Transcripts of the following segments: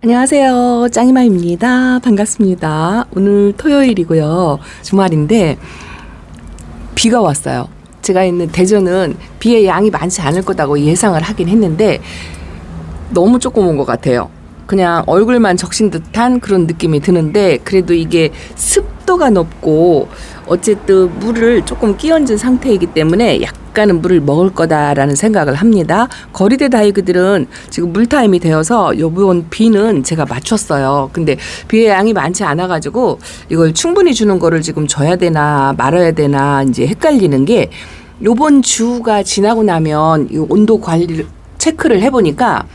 안녕하세요. 짱이마입니다. 반갑습니다. 오늘 토요일이고요. 주말인데 비가 왔어요. 제가 있는 대전은 비의 양이 많지 않을 거라고 예상을 하긴 했는데 너무 조금 온 것 같아요. 그냥 얼굴만 적신 듯한 그런 느낌이 드는데 그래도 이게 습도가 높고 어쨌든 물을 조금 끼얹은 상태이기 때문에 약간은 물을 먹을 거다라는 생각을 합니다. 거리대 다육이들은 지금 물타임이 되어서 요번 비는 제가 맞췄어요. 근데 비의 양이 많지 않아가지고 이걸 충분히 주는 거를 지금 줘야 되나 말아야 되나 이제 헷갈리는 게 요번 주가 지나고 나면 이 온도 관리를 체크를 해보니까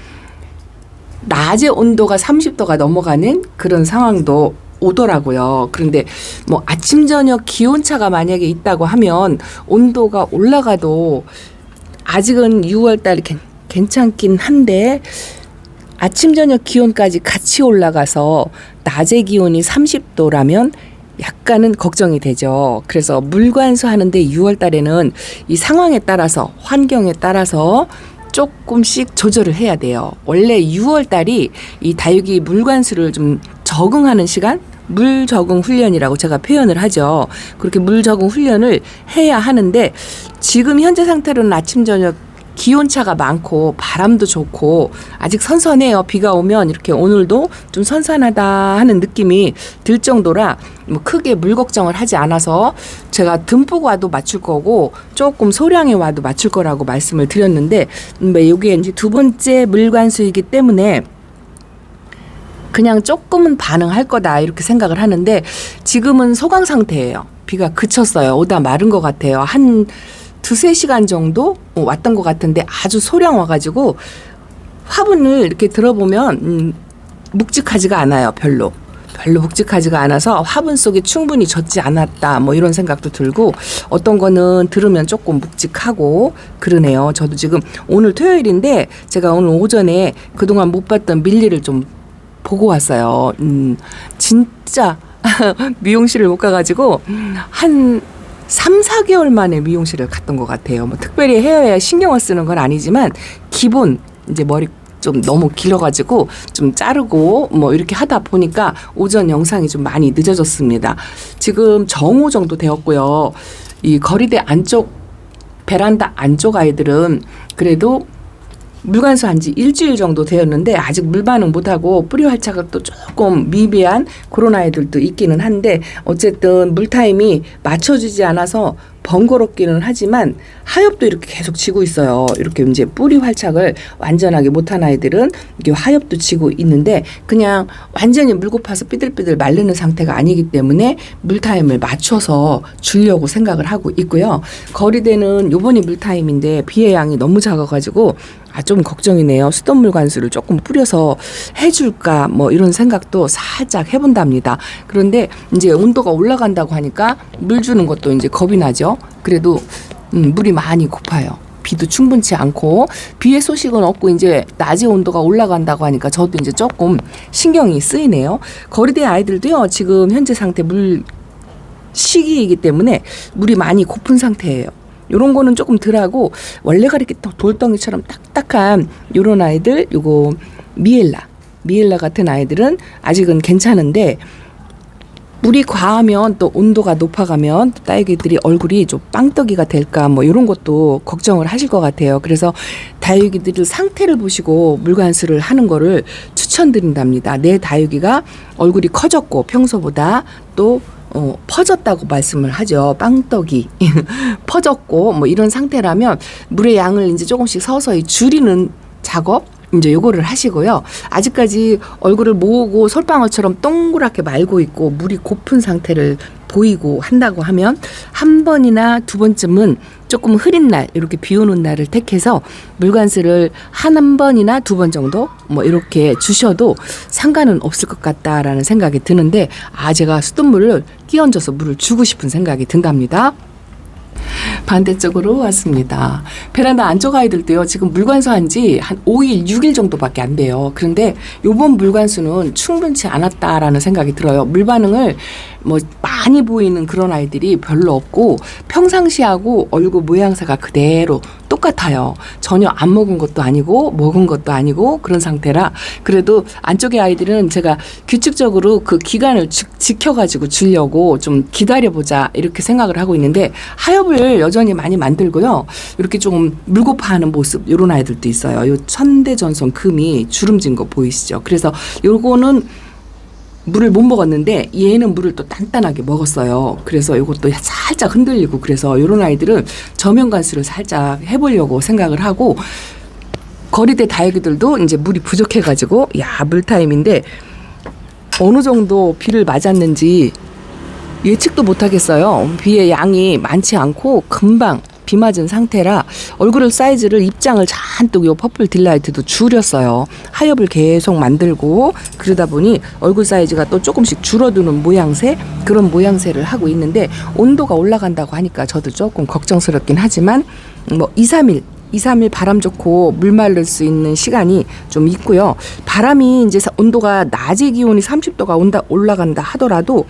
낮에 온도가 30도가 넘어가는 그런 상황도 오더라고요. 그런데 뭐 아침 저녁 기온차가 만약에 있다고 하면 온도가 올라가도 아직은 6월달 괜찮긴 한데 아침 저녁 기온까지 같이 올라가서 낮의 기온이 30도라면 약간은 걱정이 되죠. 그래서 물관수 하는데 6월달에는 이 상황에 따라서 환경에 따라서 조금씩 조절을 해야 돼요. 원래 6월 달이 이 다육이 물관수를 좀 적응하는 시간? 물 적응 훈련이라고 제가 표현을 하죠. 그렇게 물 적응 훈련을 해야 하는데 지금 현재 상태로는 아침 저녁 기온차가 많고 바람도 좋고 아직 선선해요. 비가 오면 이렇게 오늘도 좀 선선하다 하는 느낌이 들 정도라 뭐 크게 물 걱정을 하지 않아서 제가 듬뿍 와도 맞출 거고 조금 소량에 와도 맞출 거라고 말씀을 드렸는데 이게 이제 두 번째 물관수이기 때문에 그냥 조금은 반응할 거다 이렇게 생각을 하는데 지금은 소강 상태예요. 비가 그쳤어요. 오다 마른 것 같아요. 한 두세 시간 정도 왔던 것 같은데 아주 소량 와가지고 화분을 이렇게 들어보면 묵직하지가 않아요. 별로 묵직하지가 않아서 화분 속에 충분히 젖지 않았다 뭐 이런 생각도 들고 어떤 거는 들으면 조금 묵직하고 그러네요. 저도 지금 오늘 토요일인데 제가 오늘 오전에 그동안 못 봤던 밀리를 좀 보고 왔어요. 진짜 미용실을 못 가가지고 한 3, 4개월 만에 미용실을 갔던 것 같아요. 뭐 특별히 헤어에 신경을 쓰는 건 아니지만 기본 이제 머리 좀 너무 길어가지고 좀 자르고 뭐 이렇게 하다 보니까 오전 영상이 좀 많이 늦어졌습니다. 지금 정오 정도 되었고요. 이 거리대 안쪽 베란다 안쪽 아이들은 그래도 물관수 한 지 일주일 정도 되었는데 아직 물 반응 못하고 뿌리 활착을 또 조금 미비한 그런 아이들도 있기는 한데 어쨌든 물타임이 맞춰주지 않아서 번거롭기는 하지만 하엽도 이렇게 계속 지고 있어요. 이렇게 이제 뿌리 활착을 완전하게 못한 아이들은 이게 하엽도 지고 있는데 그냥 완전히 물 고파서 삐들삐들 마르는 상태가 아니기 때문에 물타임을 맞춰서 주려고 생각을 하고 있고요. 거리대는 요번이 물타임인데 비의 양이 너무 작아가지고 좀 걱정이네요. 수돗물 관수를 조금 뿌려서 해줄까 뭐 이런 생각도 살짝 해본답니다. 그런데 이제 온도가 올라간다고 하니까 물 주는 것도 이제 겁이 나죠. 그래도 물이 많이 고파요. 비도 충분치 않고 비의 소식은 없고 이제 낮에 온도가 올라간다고 하니까 저도 이제 조금 신경이 쓰이네요. 거리대 아이들도요. 지금 현재 상태 물 시기이기 때문에 물이 많이 고픈 상태예요. 요런 거는 조금 덜하고 원래가 이렇게 돌덩이처럼 딱딱한 요런 아이들 요거 미엘라 같은 아이들은 아직은 괜찮은데 물이 과하면 또 온도가 높아가면 또 다육이들이 얼굴이 좀 빵떡이가 될까 뭐 이런 것도 걱정을 하실 것 같아요. 그래서 다육이들 상태를 보시고 물관수를 하는 거를 추천드린답니다. 내 다육이가 얼굴이 커졌고 평소보다 또 퍼졌다고 말씀을 하죠. 빵떡이 퍼졌고 뭐 이런 상태라면 물의 양을 이제 조금씩 서서히 줄이는 작업 이제 요거를 하시고요. 아직까지 얼굴을 모으고 솔방울처럼 동그랗게 말고 있고 물이 고픈 상태를 보이고 한다고 하면 한 번이나 두 번쯤은 조금 흐린 날 이렇게 비 오는 날을 택해서 물관수를 한 번이나 두 번 정도 뭐 이렇게 주셔도 상관은 없을 것 같다라는 생각이 드는데 제가 수돗물을 끼얹어서 물을 주고 싶은 생각이 든답니다. 반대쪽으로 왔습니다. 베란다 안쪽 아이들도요. 지금 물관수 한 지 한 5일, 6일 정도밖에 안 돼요. 그런데 요번 물관수는 충분치 않았다라는 생각이 들어요. 물 반응을 뭐 많이 보이는 그런 아이들이 별로 없고 평상시하고 얼굴 모양새가 그대로 똑같아요. 전혀 안 먹은 것도 아니고 먹은 것도 아니고 그런 상태라 그래도 안쪽의 아이들은 제가 규칙적으로 그 기간을 지켜가지고 주려고 좀 기다려보자 이렇게 생각을 하고 있는데 하엽을 여전히 많이 만들고요. 이렇게 조금 물고파하는 모습 이런 아이들도 있어요. 요 천대전선 금이 주름진 거 보이시죠? 그래서 요거는 물을 못 먹었는데 얘는 물을 또 단단하게 먹었어요. 그래서 이것도 살짝 흔들리고 그래서 이런 아이들은 저면 관수를 살짝 해보려고 생각을 하고 거리대 다육이들도 이제 물이 부족해가지고 야 물타임인데 어느 정도 비를 맞았는지 예측도 못하겠어요. 비의 양이 많지 않고 금방 비 맞은 상태라 얼굴 사이즈를 입장을 잔뜩 요 퍼플 딜라이트도 줄였어요. 하엽을 계속 만들고 그러다 보니 얼굴 사이즈가 또 조금씩 줄어드는 모양새 그런 모양새를 하고 있는데 온도가 올라간다고 하니까 저도 조금 걱정스럽긴 하지만 뭐 2, 3일 바람 좋고 물 마를 수 있는 시간이 좀 있고요. 바람이 이제 온도가 낮의 기온이 30도가 올라간다 하더라도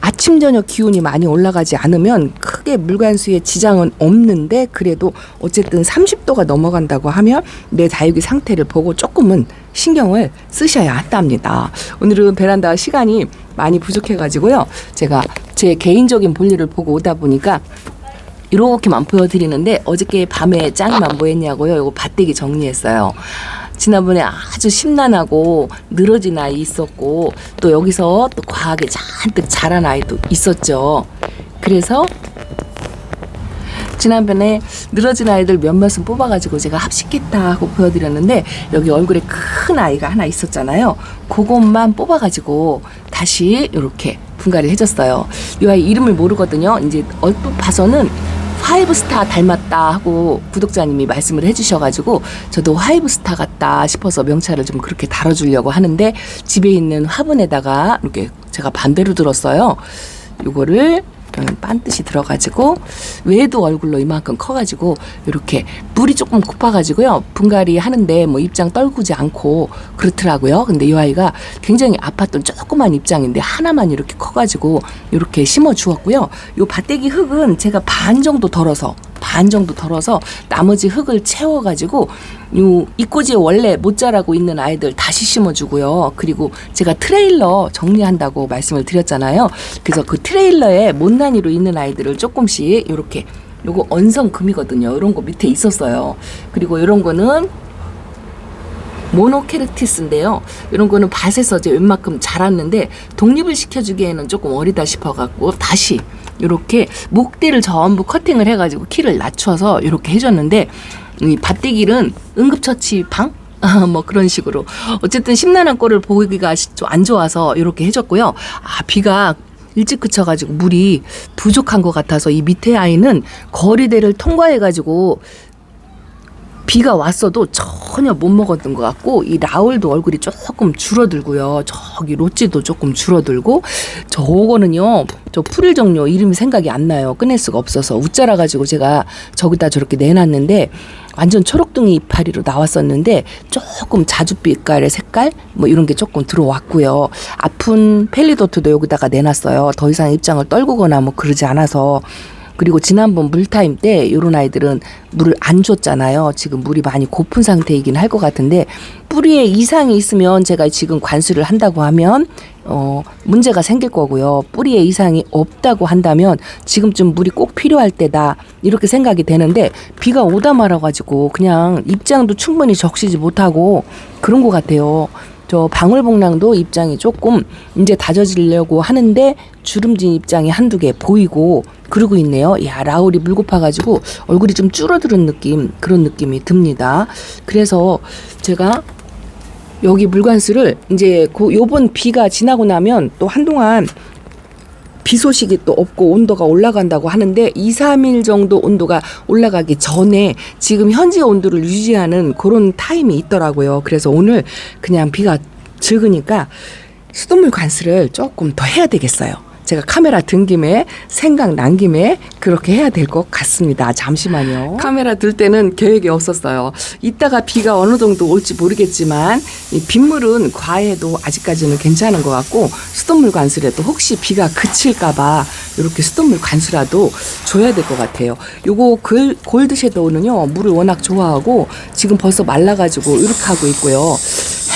아침 저녁 기온이 많이 올라가지 않으면 크게 물관수에 지장은 없는데 그래도 어쨌든 30도가 넘어간다고 하면 내 다육이 상태를 보고 조금은 신경을 쓰셔야 한답니다. 오늘은 베란다 시간이 많이 부족해가지고요. 제가 제 개인적인 볼일을 보고 오다 보니까 이렇게만 보여드리는데 어저께 밤에 짱이만 뭐 했냐고요. 이거 밭대기 정리했어요. 지난번에 아주 심란하고 늘어진 아이 있었고 또 여기서 또 과하게 잔뜩 자란 아이도 있었죠. 그래서 지난번에 늘어진 아이들 몇몇은 뽑아가지고 제가 합식했다 하고 보여드렸는데 여기 얼굴에 큰 아이가 하나 있었잖아요. 그것만 뽑아가지고 다시 이렇게 분갈이를 해줬어요. 이 아이 이름을 모르거든요. 이제 얼핏 봐서는 화이브스타 닮았다 하고 구독자님이 말씀을 해주셔가지고 저도 화이브스타 같다 싶어서 명찰을 좀 그렇게 달아주려고 하는데 집에 있는 화분에다가 이렇게 제가 반대로 들었어요. 요거를 반듯이 들어가지고 외도 얼굴로 이만큼 커가지고 이렇게 물이 조금 고파가지고요 분갈이 하는데 뭐 입장 떨구지 않고 그렇더라고요. 근데 이 아이가 굉장히 아팠던 조그만 입장인데 하나만 이렇게 커가지고 이렇게 심어 주었고요. 요 밭대기 흙은 제가 반 정도 덜어서 나머지 흙을 채워가지고 요 이꼬지에 원래 못 자라고 있는 아이들 다시 심어주고요. 그리고 제가 트레일러 정리한다고 말씀을 드렸잖아요. 그래서 그 트레일러에 못난이로 있는 아이들을 조금씩 이렇게 요거 언성금이거든요. 이런 거 밑에 있었어요. 그리고 이런 거는 모노케르티스인데요. 이런 거는 밭에서 이제 웬만큼 자랐는데 독립을 시켜주기에는 조금 어리다 싶어갖고 다시 이렇게 목대를 전부 커팅을 해가지고 키를 낮춰서 이렇게 해줬는데 이 밭대기는 응급처치 방? 뭐 그런 식으로 어쨌든 심란한 꼴을 보기가 좀 안 좋아서 이렇게 해줬고요. 비가 일찍 그쳐가지고 물이 부족한 것 같아서 이 밑에 아이는 거리대를 통과해가지고 비가 왔어도 전혀 못 먹었던 것 같고 이 라울도 얼굴이 조금 줄어들고요. 저기 로찌도 조금 줄어들고 저거는요. 저 풀일 종류 이름이 생각이 안 나요. 꺼낼 수가 없어서 웃자라 가지고 제가 저기다 저렇게 내놨는데 완전 초록둥이 이파리로 나왔었는데 조금 자줏빛깔의 색깔 뭐 이런 게 조금 들어왔고요. 아픈 펠리도트도 여기다가 내놨어요. 더 이상 입장을 떨구거나 뭐 그러지 않아서. 그리고 지난번 물타임 때 이런 아이들은 물을 안 줬잖아요. 지금 물이 많이 고픈 상태이긴 할 것 같은데 뿌리에 이상이 있으면 제가 지금 관수를 한다고 하면 문제가 생길 거고요. 뿌리에 이상이 없다고 한다면 지금쯤 물이 꼭 필요할 때다 이렇게 생각이 되는데 비가 오다 말아가지고 그냥 입장도 충분히 적시지 못하고 그런 것 같아요. 저 방울복랑도 입장이 조금 이제 다져지려고 하는데 주름진 입장이 한두 개 보이고 그러고 있네요. 야, 라울이 물 고파가지고 얼굴이 좀 줄어드는 느낌 그런 느낌이 듭니다. 그래서 제가 여기 물관수를 이제 요번 비가 지나고 나면 또 한동안 비 소식이 또 없고 온도가 올라간다고 하는데 2, 3일 정도 온도가 올라가기 전에 지금 현재 온도를 유지하는 그런 타임이 있더라고요. 그래서 오늘 그냥 비가 적으니까 수돗물 관수를 조금 더 해야 되겠어요. 제가 카메라 든 김에 생각난 김에 그렇게 해야 될 것 같습니다. 잠시만요. 카메라 들 때는 계획이 없었어요. 이따가 비가 어느 정도 올지 모르겠지만 이 빗물은 과해도 아직까지는 괜찮은 것 같고 수돗물 관수라도 혹시 비가 그칠까 봐 이렇게 수돗물 관수라도 줘야 될 것 같아요. 요거 골드 섀도우는요. 물을 워낙 좋아하고 지금 벌써 말라가지고 이렇게 하고 있고요.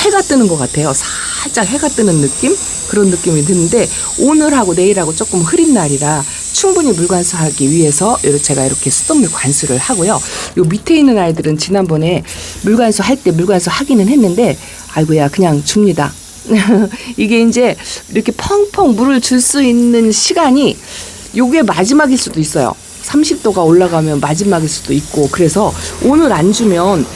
해가 뜨는 것 같아요. 살짝 해가 뜨는 느낌? 그런 느낌이 드는데 오늘하고 내일하고 조금 흐린 날이라 충분히 물 관수하기 위해서 제가 이렇게 수돗물 관수를 하고요. 요 밑에 있는 아이들은 지난번에 물 관수할 때 물 관수 하기는 했는데 아이고야 그냥 줍니다. 이게 이제 이렇게 펑펑 물을 줄 수 있는 시간이 요게 마지막일 수도 있어요. 30도가 올라가면 마지막일 수도 있고 그래서 오늘 안 주면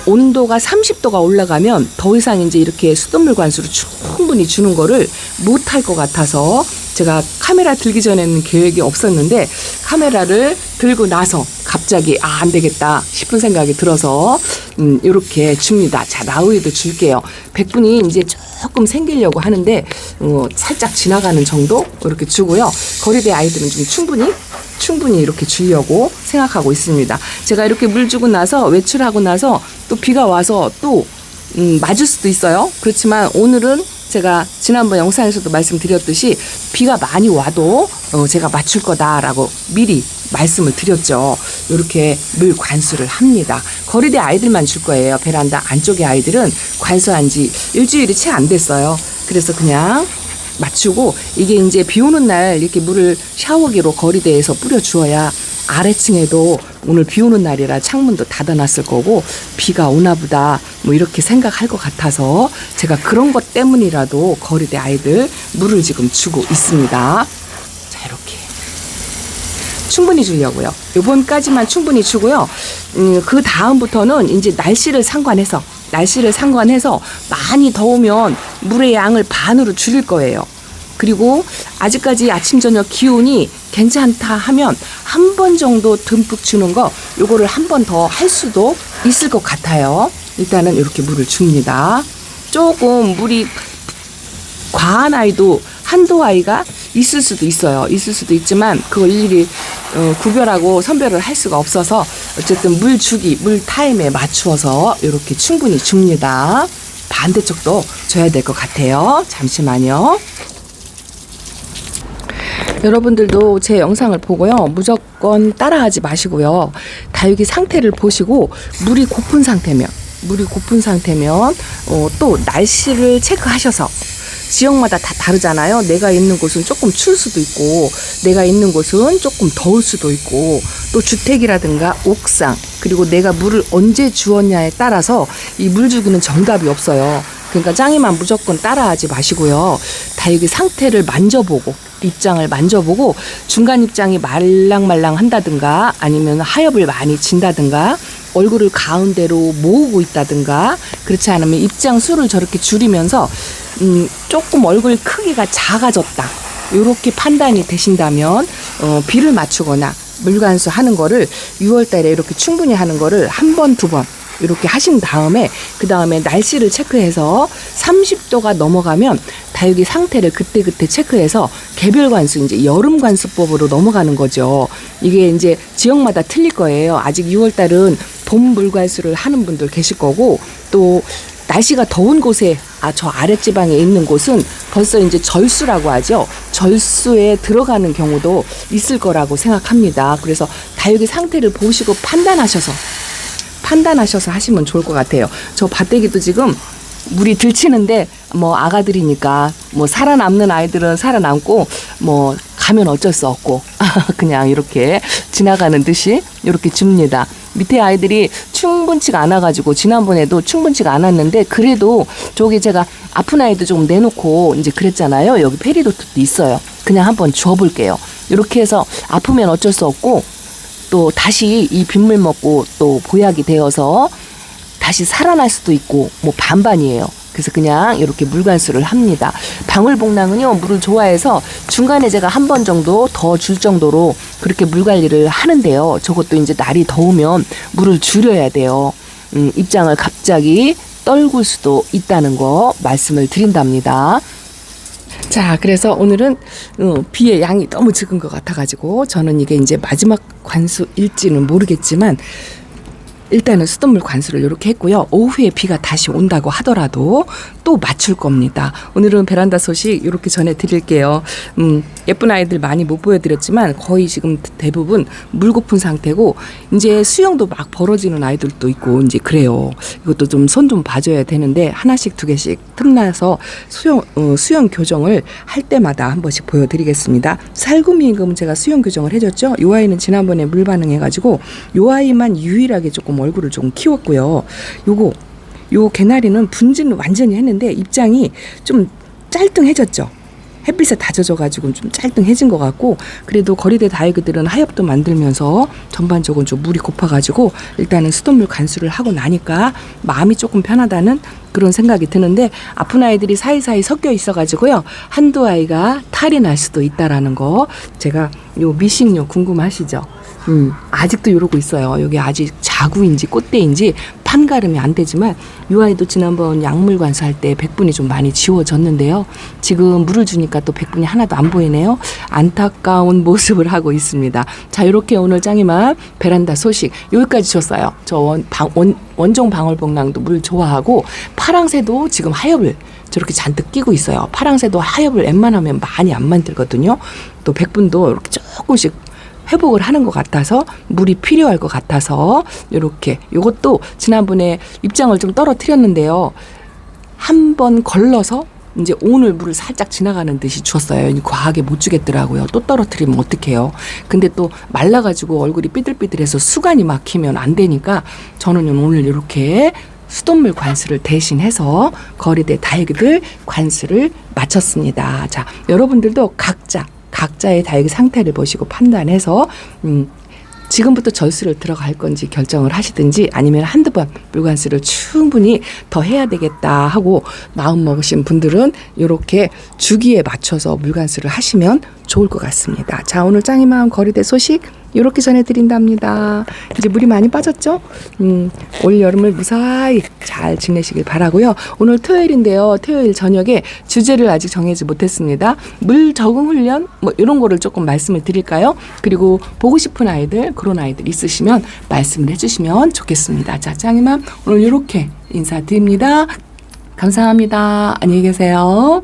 온도가 30도가 올라가면 더 이상 이제 이렇게 수돗물 관수로 충분히 주는 거를 못할 것 같아서 제가 카메라 들기 전에는 계획이 없었는데 카메라를 들고 나서 갑자기 안 되겠다 싶은 생각이 들어서 이렇게 줍니다. 자, 나우이도 줄게요. 100분이 이제 조금 생기려고 하는데 살짝 지나가는 정도 이렇게 주고요. 거리대 아이들은 좀 충분히 이렇게 주려고 생각하고 있습니다. 제가 이렇게 물 주고 나서 외출하고 나서 또 비가 와서 또 맞을 수도 있어요. 그렇지만 오늘은 제가 지난번 영상에서도 말씀드렸듯이 비가 많이 와도 제가 맞출 거다라고 미리 말씀을 드렸죠. 이렇게 물 관수를 합니다. 거리대 아이들만 줄 거예요. 베란다 안쪽의 아이들은 관수한 지 일주일이 채 안 됐어요. 그래서 그냥 맞추고 이게 이제 비 오는 날 이렇게 물을 샤워기로 거리대에서 뿌려 주어야 아래층에도 오늘 비 오는 날이라 창문도 닫아놨을 거고 비가 오나 보다 뭐 이렇게 생각할 것 같아서 제가 그런 것 때문이라도 거리대 아이들 물을 지금 주고 있습니다. 자, 이렇게 충분히 주려고요. 요번까지만 충분히 주고요. 그 다음부터는 이제 날씨를 상관해서 많이 더우면 물의 양을 반으로 줄일 거예요. 그리고 아직까지 아침 저녁 기온이 괜찮다 하면 한 번 정도 듬뿍 주는 거 요거를 한 번 더 할 수도 있을 것 같아요. 일단은 이렇게 물을 줍니다. 조금 물이 과한 아이도 한두 아이가 있을 수도 있어요. 있을 수도 있지만 그걸 일일이 구별하고 선별을 할 수가 없어서 어쨌든 물 주기, 물 타임에 맞추어서 이렇게 충분히 줍니다. 반대쪽도 줘야 될 것 같아요. 잠시만요. 여러분들도 제 영상을 보고요. 무조건 따라하지 마시고요. 다육이 상태를 보시고 물이 고픈 상태면 또 날씨를 체크하셔서 지역마다 다 다르잖아요. 내가 있는 곳은 조금 추울 수도 있고 내가 있는 곳은 조금 더울 수도 있고 또 주택이라든가 옥상 그리고 내가 물을 언제 주었냐에 따라서 이 물 주기는 정답이 없어요. 그러니까 짱이만 무조건 따라하지 마시고요. 다육이 상태를 만져보고 입장을 만져보고 중간 입장이 말랑말랑 한다든가 아니면 하엽을 많이 진다든가 얼굴을 가운데로 모으고 있다든가 그렇지 않으면 입장 수를 저렇게 줄이면서 조금 얼굴 크기가 작아졌다 이렇게 판단이 되신다면 비를 맞추거나 물관수 하는 거를 6월 달에 이렇게 충분히 하는 거를 한 번, 두 번 이렇게 하신 다음에 그 다음에 날씨를 체크해서 30도가 넘어가면 다육이 상태를 그때그때 체크해서 개별 관수 이제 여름 관수법으로 넘어가는 거죠. 이게 이제 지역마다 틀릴 거예요. 아직 6월 달은 봄 물관수를 하는 분들 계실 거고 또 날씨가 더운 곳에 저 아랫지방에 있는 곳은 벌써 이제 절수라고 하죠. 절수에 들어가는 경우도 있을 거라고 생각합니다. 그래서 다육이 상태를 보시고 판단하셔서 하시면 좋을 것 같아요. 저 밭대기도 지금 물이 들치는데 뭐 아가들이니까 뭐 살아남는 아이들은 살아남고 뭐 가면 어쩔 수 없고 그냥 이렇게 지나가는 듯이 이렇게 줍니다. 밑에 아이들이 충분치가 않아가지고 지난번에도 충분치가 않았는데 그래도 저기 제가 아픈 아이도 좀 내놓고 이제 그랬잖아요. 여기 페리도트도 있어요. 그냥 한번 줘볼게요. 이렇게 해서 아프면 어쩔 수 없고 또 다시 이 빗물 먹고 또 보약이 되어서 다시 살아날 수도 있고 뭐 반반이에요. 그래서 그냥 이렇게 물관수를 합니다. 방울복랑은요 물을 좋아해서 중간에 제가 한 번 정도 더 줄 정도로 그렇게 물 관리를 하는데요. 저것도 이제 날이 더우면 물을 줄여야 돼요. 입장을 갑자기 떨굴 수도 있다는 거 말씀을 드린답니다. 자, 그래서 오늘은 비의 양이 너무 적은 것 같아가지고 저는 이게 이제 마지막 관수일지는 모르겠지만 일단은 수돗물 관수를 이렇게 했고요. 오후에 비가 다시 온다고 하더라도 또 맞출 겁니다. 오늘은 베란다 소식 이렇게 전해드릴게요. 예쁜 아이들 많이 못 보여드렸지만 거의 지금 대부분 물 고픈 상태고 이제 수영도 막 벌어지는 아이들도 있고 이제 그래요. 이것도 좀 손 좀 봐줘야 되는데 하나씩 두 개씩 틈나서 수영 교정을 할 때마다 한 번씩 보여드리겠습니다. 살구미 임금은 제가 수영 교정을 해줬죠. 이 아이는 지난번에 물 반응해가지고 이 아이만 유일하게 조금 얼굴을 조금 키웠고요. 요 개나리는 분진을 완전히 했는데 입장이 좀 짤뚱해졌죠. 햇빛에 다 젖어가지고 좀 짤뚱해진 것 같고 그래도 거리대 다이그들은 하엽도 만들면서 전반적으로 좀 물이 고파가지고 일단은 수돗물 관수를 하고 나니까 마음이 조금 편하다는 그런 생각이 드는데 아픈 아이들이 사이사이 섞여 있어가지고요. 한두 아이가 탈이 날 수도 있다라는 거 제가 요 미식료 궁금하시죠? 아직도 이러고 있어요. 여기 아직 자구인지 꽃대인지 판가름이 안 되지만 이 아이도 지난번 약물 관수할 때 백분이 좀 많이 지워졌는데요. 지금 물을 주니까 또 백분이 하나도 안 보이네요. 안타까운 모습을 하고 있습니다. 자, 이렇게 오늘 짱이맘 베란다 소식 여기까지 줬어요. 저 원종 방울복랑도 물 좋아하고 파랑새도 지금 하엽을 저렇게 잔뜩 끼고 있어요. 파랑새도 하엽을 웬만하면 많이 안 만들거든요. 또 백분도 이렇게 조금씩 회복을 하는 것 같아서 물이 필요할 것 같아서 이렇게 이것도 지난번에 입장을 좀 떨어뜨렸는데요. 한 번 걸러서 이제 오늘 물을 살짝 지나가는 듯이 주었어요. 과하게 못 주겠더라고요. 또 떨어뜨리면 어떡해요. 근데 또 말라가지고 얼굴이 삐들삐들해서 수간이 막히면 안 되니까 저는 오늘 이렇게 수돗물 관수를 대신해서 거리대 다육이들 관수를 마쳤습니다. 자, 여러분들도 각자의 다육이 상태를 보시고 판단해서 지금부터 절수를 들어갈 건지 결정을 하시든지 아니면 한두 번 물관수를 충분히 더 해야 되겠다 하고 마음 먹으신 분들은 이렇게 주기에 맞춰서 물관수를 하시면 좋을 것 같습니다. 자, 오늘 짱이마음 거리대 소식 이렇게 전해드린답니다. 이제 물이 많이 빠졌죠? 올 여름을 무사히 잘 지내시길 바라고요. 오늘 토요일인데요. 토요일 저녁에 주제를 아직 정하지 못했습니다. 물 적응 훈련 뭐 이런 거를 조금 말씀을 드릴까요? 그리고 보고 싶은 아이들 그런 아이들 있으시면 말씀을 해주시면 좋겠습니다. 자, 짱이맘 오늘 이렇게 인사드립니다. 감사합니다. 안녕히 계세요.